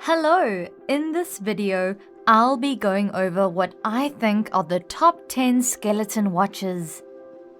Hello! In this video, I'll be going over what I think are the top 10 skeleton watches.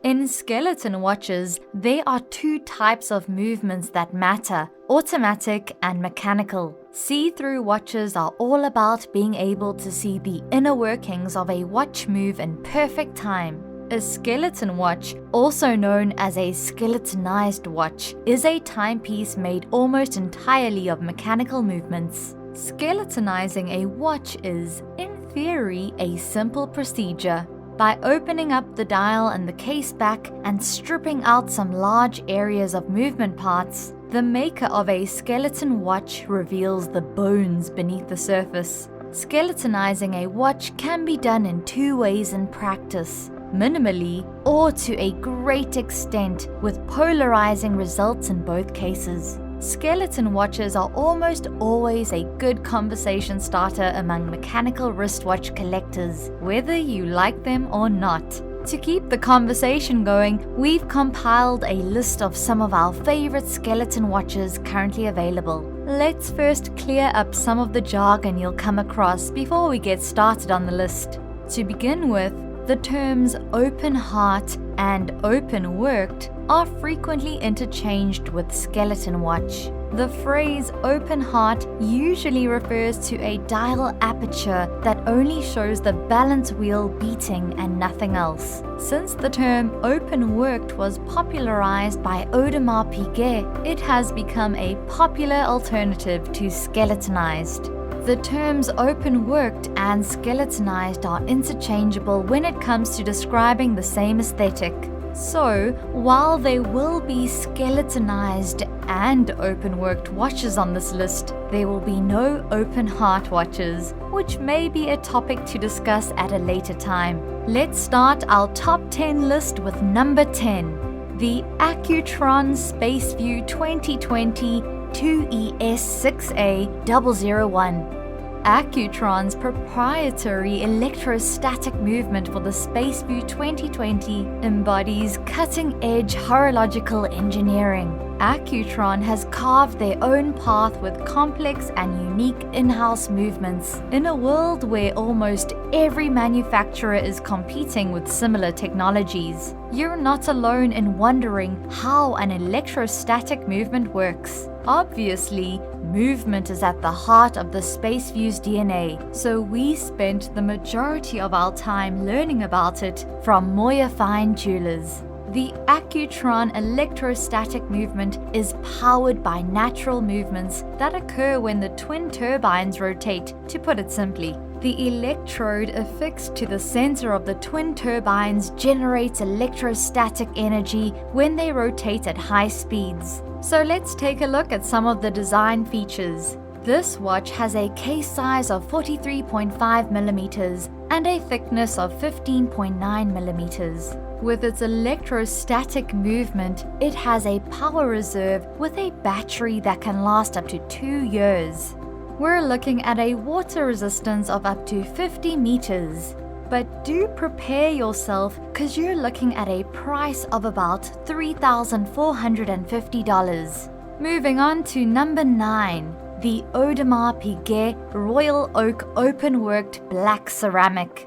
In skeleton watches, there are two types of movements that matter: automatic and mechanical. See-through watches are all about being able to see the inner workings of a watch move in perfect time. A skeleton watch, also known as a skeletonized watch, is a timepiece made almost entirely of mechanical movements. Skeletonizing a watch is, in theory, a simple procedure. By opening up the dial and the case back and stripping out some large areas of movement parts, the maker of a skeleton watch reveals the bones beneath the surface. Skeletonizing a watch can be done in two ways in practice: minimally or to a great extent, with polarizing results in both cases. Skeleton watches are almost always a good conversation starter among mechanical wristwatch collectors, whether you like them or not. To keep the conversation going, we've compiled a list of some of our favorite skeleton watches currently available. Let's first clear up some of the jargon you'll come across before we get started on the list. To begin with, the terms open heart and open worked are frequently interchanged with skeleton watch. The phrase open heart usually refers to a dial aperture that only shows the balance wheel beating and nothing else. Since the term open worked was popularized by Audemars Piguet, it has become a popular alternative to skeletonized. The terms open worked and skeletonized are interchangeable when it comes to describing the same aesthetic. So, while there will be skeletonized and open worked watches on this list, there will be no open heart watches, which may be a topic to discuss at a later time. Let's start our top 10 list with number 10, the Accutron Spaceview 2020 2ES6A001. Accutron's proprietary electrostatic movement for the Spaceview 2020 embodies cutting-edge horological engineering. Accutron has carved their own path with complex and unique in-house movements. In a world where almost every manufacturer is competing with similar technologies, you're not alone in wondering how an electrostatic movement works. Obviously, movement is at the heart of the Spaceview's DNA, so we spent the majority of our time learning about it from Moya Fine Jewelers. The Accutron electrostatic movement is powered by natural movements that occur when the twin turbines rotate, to put it simply. The electrode affixed to the center of the twin turbines generates electrostatic energy when they rotate at high speeds. So let's take a look at some of the design features. This watch has a case size of 43.5 millimeters and a thickness of 15.9 millimeters. With its electrostatic movement, it has a power reserve with a battery that can last up to 2 years. We're looking at a water resistance of up to 50 meters. But do prepare yourself, because you're looking at a price of about $3,450. Moving on to number 9, the Audemars Piguet Royal Oak Open Worked Black Ceramic.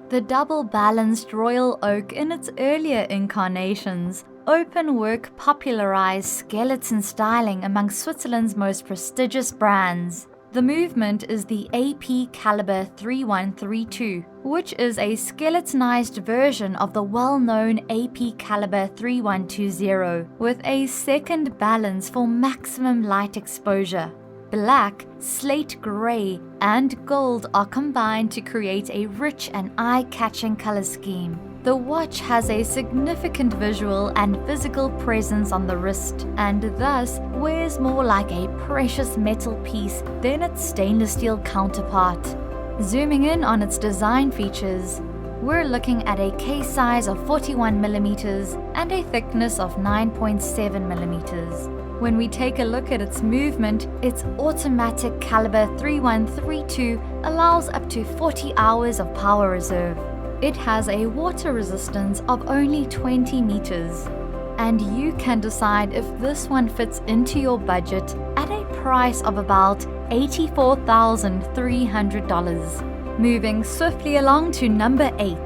The double-balanced Royal Oak in its earlier incarnations, open work popularized skeleton styling among Switzerland's most prestigious brands. The movement is the AP Caliber 3132, which is a skeletonized version of the well-known AP Caliber 3120, with a second balance for maximum light exposure. Black, slate gray, and gold are combined to create a rich and eye-catching color scheme. The watch has a significant visual and physical presence on the wrist, and thus wears more like a precious metal piece than its stainless steel counterpart. Zooming in on its design features, we're looking at a case size of 41 millimeters and a thickness of 9.7 millimeters. When we take a look at its movement, its automatic caliber 3132 allows up to 40 hours of power reserve. It has a water resistance of only 20 meters. And you can decide if this one fits into your budget at a price of about $84,300. Moving swiftly along to number 8,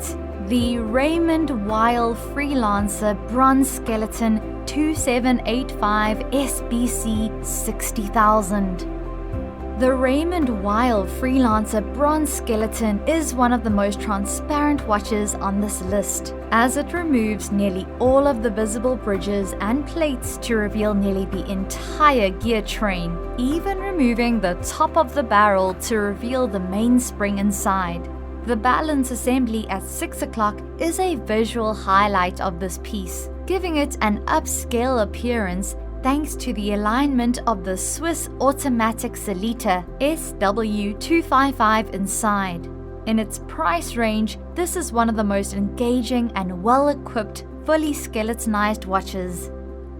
the Raymond Weil Freelancer Bronze Skeleton 2785 SBC 60,000. The Raymond Weil Freelancer Bronze Skeleton is one of the most transparent watches on this list, as it removes nearly all of the visible bridges and plates to reveal nearly the entire gear train, even removing the top of the barrel to reveal the mainspring inside. The balance assembly at 6 o'clock is a visual highlight of this piece, giving it an upscale appearance thanks to the alignment of the Swiss automatic Celita SW255 inside. In its price range, this is one of the most engaging and well-equipped, fully skeletonized watches.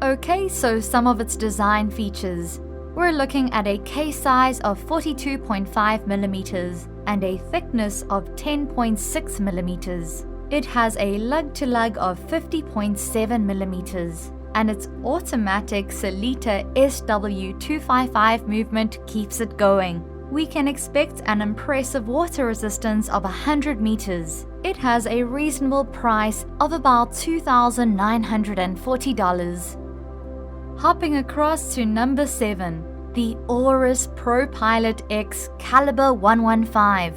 Okay, so some of its design features. We're looking at a case size of 42.5 millimeters and a thickness of 10.6 millimeters. It has a lug-to-lug of 50.7 millimeters. And its automatic Celita SW255 movement keeps it going. We can expect an impressive water resistance of 100 meters. It has a reasonable price of about $2,940. Hopping across to number 7, the ORIS ProPilot X Caliber 115.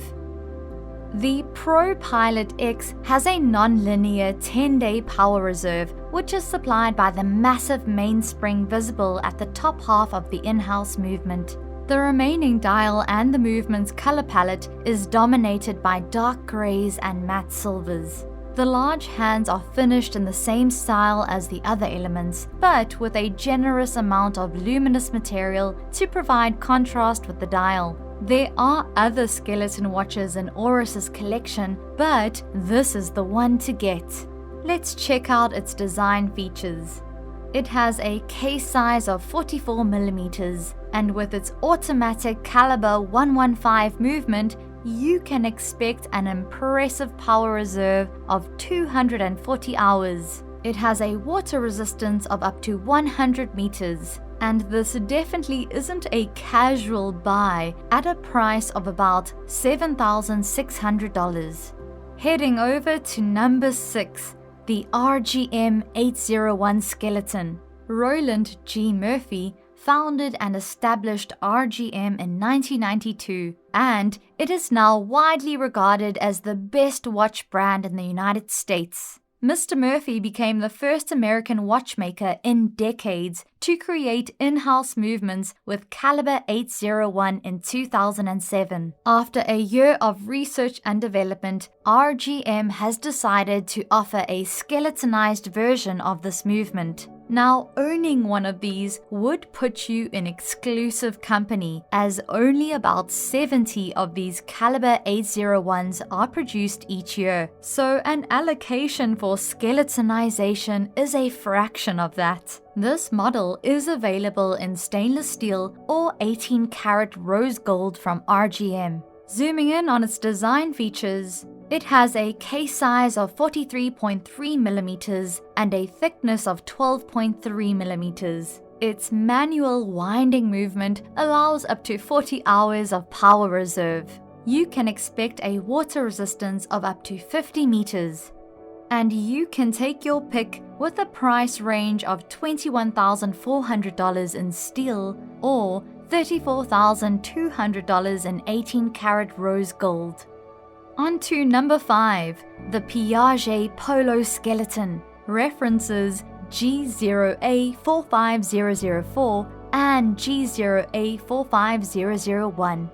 The ProPilot X has a non-linear 10-day power reserve, which is supplied by the massive mainspring visible at the top half of the in-house movement. The remaining dial and the movement's color palette is dominated by dark grays and matte silvers. The large hands are finished in the same style as the other elements, but with a generous amount of luminous material to provide contrast with the dial. There are other skeleton watches in ORIS's collection, but this is the one to get. Let's check out its design features. It has a case size of 44 millimeters, and with its automatic caliber 115 movement, you can expect an impressive power reserve of 240 hours. It has a water resistance of up to 100 meters. And this definitely isn't a casual buy at a price of about $7,600. Heading over to number 6, the RGM 801 Skeleton. Roland G. Murphy founded and established RGM in 1992, and it is now widely regarded as the best watch brand in the United States. Mr. Murphy became the first American watchmaker in decades to create in-house movements with caliber 801 in 2007. After a year of research and development, RGM has decided to offer a skeletonized version of this movement. Now, owning one of these would put you in exclusive company, as only about 70 of these caliber 801s are produced each year. So an allocation for skeletonization is a fraction of that. This model is available in stainless steel or 18-karat rose gold from RGM. Zooming in on its design features, it has a case size of 43.3 millimeters and a thickness of 12.3 millimeters. Its manual winding movement allows up to 40 hours of power reserve. You can expect a water resistance of up to 50 meters. And you can take your pick with a price range of $21,400 in steel or $34,200 in 18-karat rose gold. On to number 5, the Piaget Polo Skeleton. References G0A45004 and G0A45001.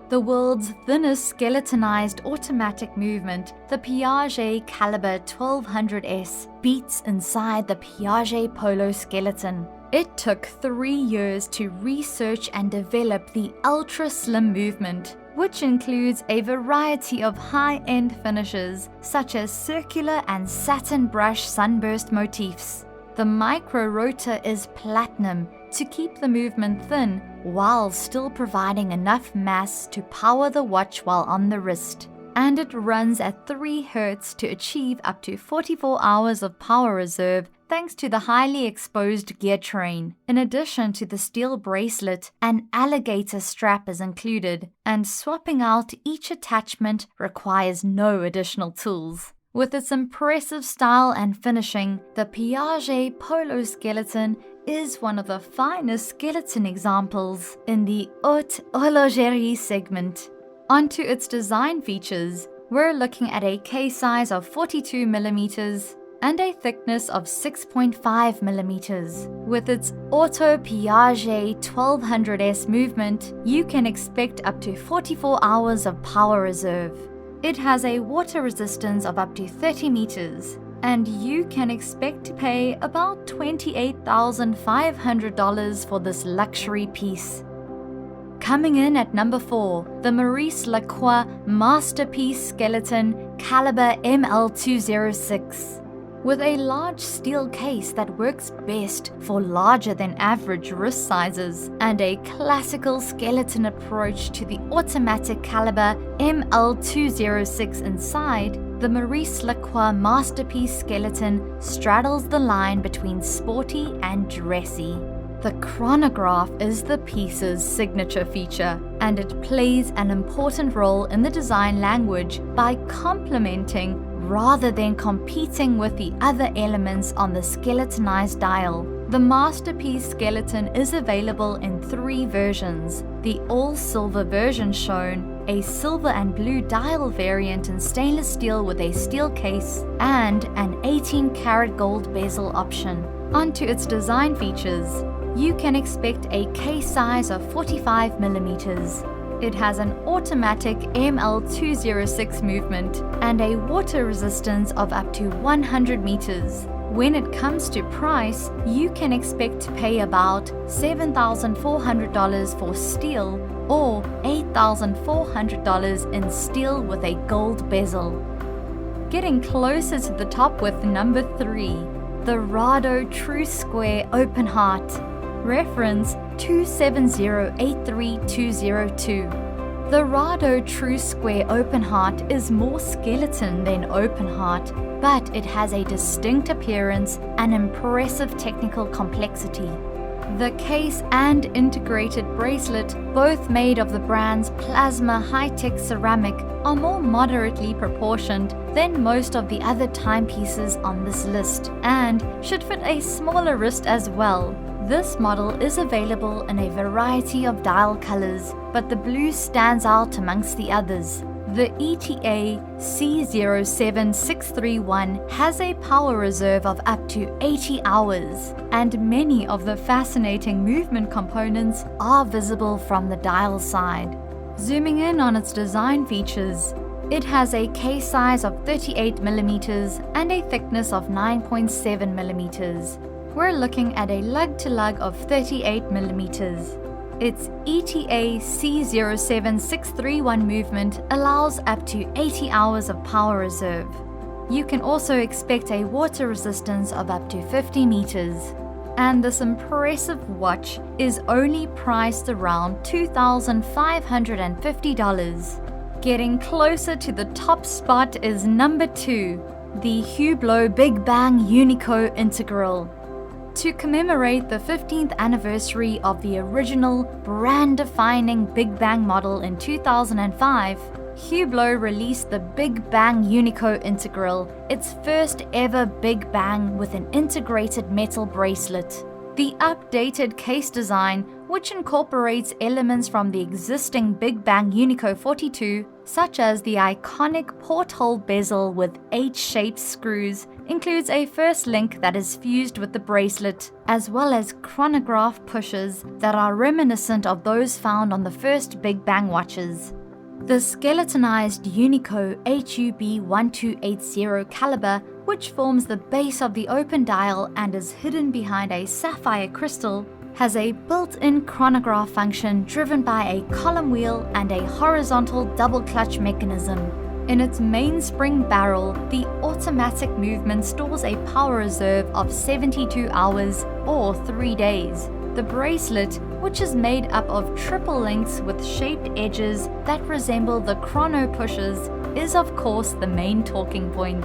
The world's thinnest skeletonized automatic movement, the Piaget Caliber 1200S beats inside the Piaget Polo Skeleton. It took 3 years to research and develop the ultra-slim movement, which includes a variety of high-end finishes such as circular and satin brush sunburst motifs. The micro rotor is platinum to keep the movement thin while still providing enough mass to power the watch while on the wrist. and it runs at 3 Hz to achieve up to 44 hours of power reserve thanks to the highly exposed gear train. In addition to the steel bracelet, an alligator strap is included, and swapping out each attachment requires no additional tools. With its impressive style and finishing, the Piaget Polo skeleton is one of the finest skeleton examples in the haute horlogerie segment. Onto its design features, we're looking at a case size of 42mm and a thickness of 6.5mm. With its Auto Piaget 1200S movement, you can expect up to 44 hours of power reserve. It has a water resistance of up to 30 meters, and you can expect to pay about $28,500 for this luxury piece. Coming in at number 4, the Maurice LaCroix Masterpiece Skeleton Caliber ML206. With a large steel case that works best for larger than average wrist sizes and a classical skeleton approach to the automatic caliber ML206 inside, the Maurice LaCroix Masterpiece Skeleton straddles the line between sporty and dressy. The chronograph is the piece's signature feature, and it plays an important role in the design language by complementing rather than competing with the other elements on the skeletonized dial. The Masterpiece Skeleton is available in 3 versions: the all-silver version shown, a silver and blue dial variant in stainless steel with a steel case, and an 18-karat gold bezel option. Onto its design features, you can expect a case size of 45mm. It has an automatic ML206 movement and a water resistance of up to 100 meters. When it comes to price, you can expect to pay about $7,400 for steel or $8,400 in steel with a gold bezel. Getting closer to the top with number 3, the Rado True Square Open Heart. Reference 27083202. The Rado True Square Open Heart is more skeleton than open heart, but it has a distinct appearance and impressive technical complexity. The case and integrated bracelet, both made of the brand's plasma high-tech ceramic, are more moderately proportioned than most of the other timepieces on this list and should fit a smaller wrist as well. This model is available in a variety of dial colors, but the blue stands out amongst the others. The ETA C07631 has a power reserve of up to 80 hours, and many of the fascinating movement components are visible from the dial side. Zooming in on its design features, it has a case size of 38mm and a thickness of 9.7mm. We're looking at a lug-to-lug of 38mm. Its ETA C07631 movement allows up to 80 hours of power reserve. You can also expect a water resistance of up to 50 meters. And this impressive watch is only priced around $2,550. Getting closer to the top spot is number 2, the Hublot Big Bang Unico Integral. To commemorate the 15th anniversary of the original brand-defining Big Bang model in 2005, Hublot released the Big Bang Unico Integral, its first ever Big Bang with an integrated metal bracelet. The updated case design, which incorporates elements from the existing Big Bang Unico 42, such as the iconic porthole bezel with H-shaped screws, includes a first link that is fused with the bracelet, as well as chronograph pushes that are reminiscent of those found on the first Big Bang watches. The skeletonized Unico HUB1280 caliber, which forms the base of the open dial and is hidden behind a sapphire crystal, has a built-in chronograph function driven by a column wheel and a horizontal double clutch mechanism. In its mainspring barrel, the automatic movement stores a power reserve of 72 hours or 3 days. The bracelet, which is made up of triple links with shaped edges that resemble the chrono pushes, is of course the main talking point.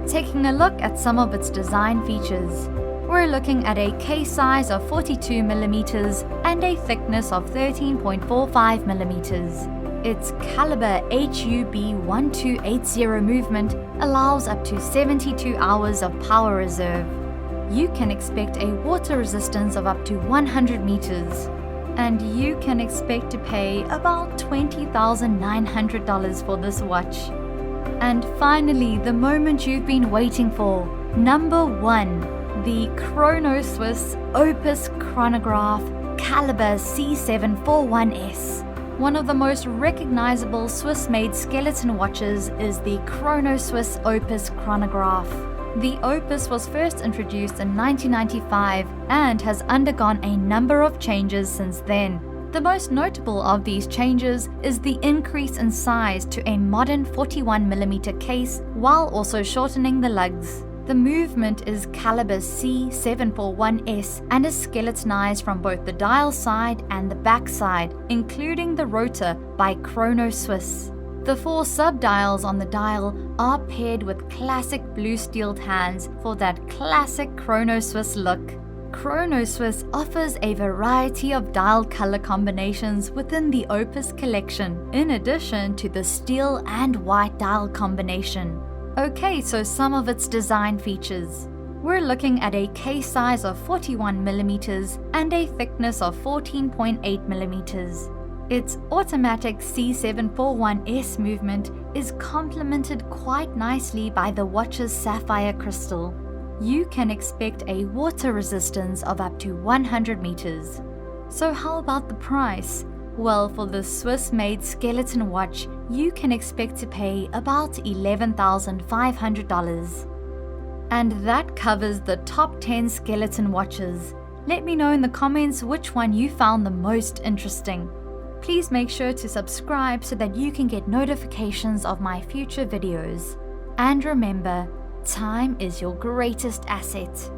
Taking a look at some of its design features, we're looking at a case size of 42mm and a thickness of 13.45mm. Its caliber HUB1280 movement allows up to 72 hours of power reserve. You can expect a water resistance of up to 100 meters. And you can expect to pay about $20,900 for this watch. And finally, the moment you've been waiting for, number 1, the Chronoswiss Opus chronograph caliber C741S. One of the most recognizable Swiss-made skeleton watches is the Chronoswiss Opus chronograph. The Opus was first introduced in 1995 and has undergone a number of changes since then. The most notable of these changes is the increase in size to a modern 41mm case while also shortening the lugs. The movement is caliber C741S and is skeletonized from both the dial side and the back side, including the rotor by Chronoswiss. The 4 sub-dials on the dial are paired with classic blue steeled hands for that classic Chronoswiss look. Chronoswiss offers a variety of dial color combinations within the Opus collection, in addition to the steel and white dial combination. Okay, so some of its design features. We're looking at a case size of 41mm and a thickness of 14.8mm. Its automatic C741S movement is complemented quite nicely by the watch's sapphire crystal. You can expect a water resistance of up to 100 meters. So how about the price? Well, for this Swiss-made skeleton watch, you can expect to pay about $11,500. And that covers the top 10 skeleton watches. Let me know in the comments which one you found the most interesting. Please make sure to subscribe so that you can get notifications of my future videos. And remember, time is your greatest asset.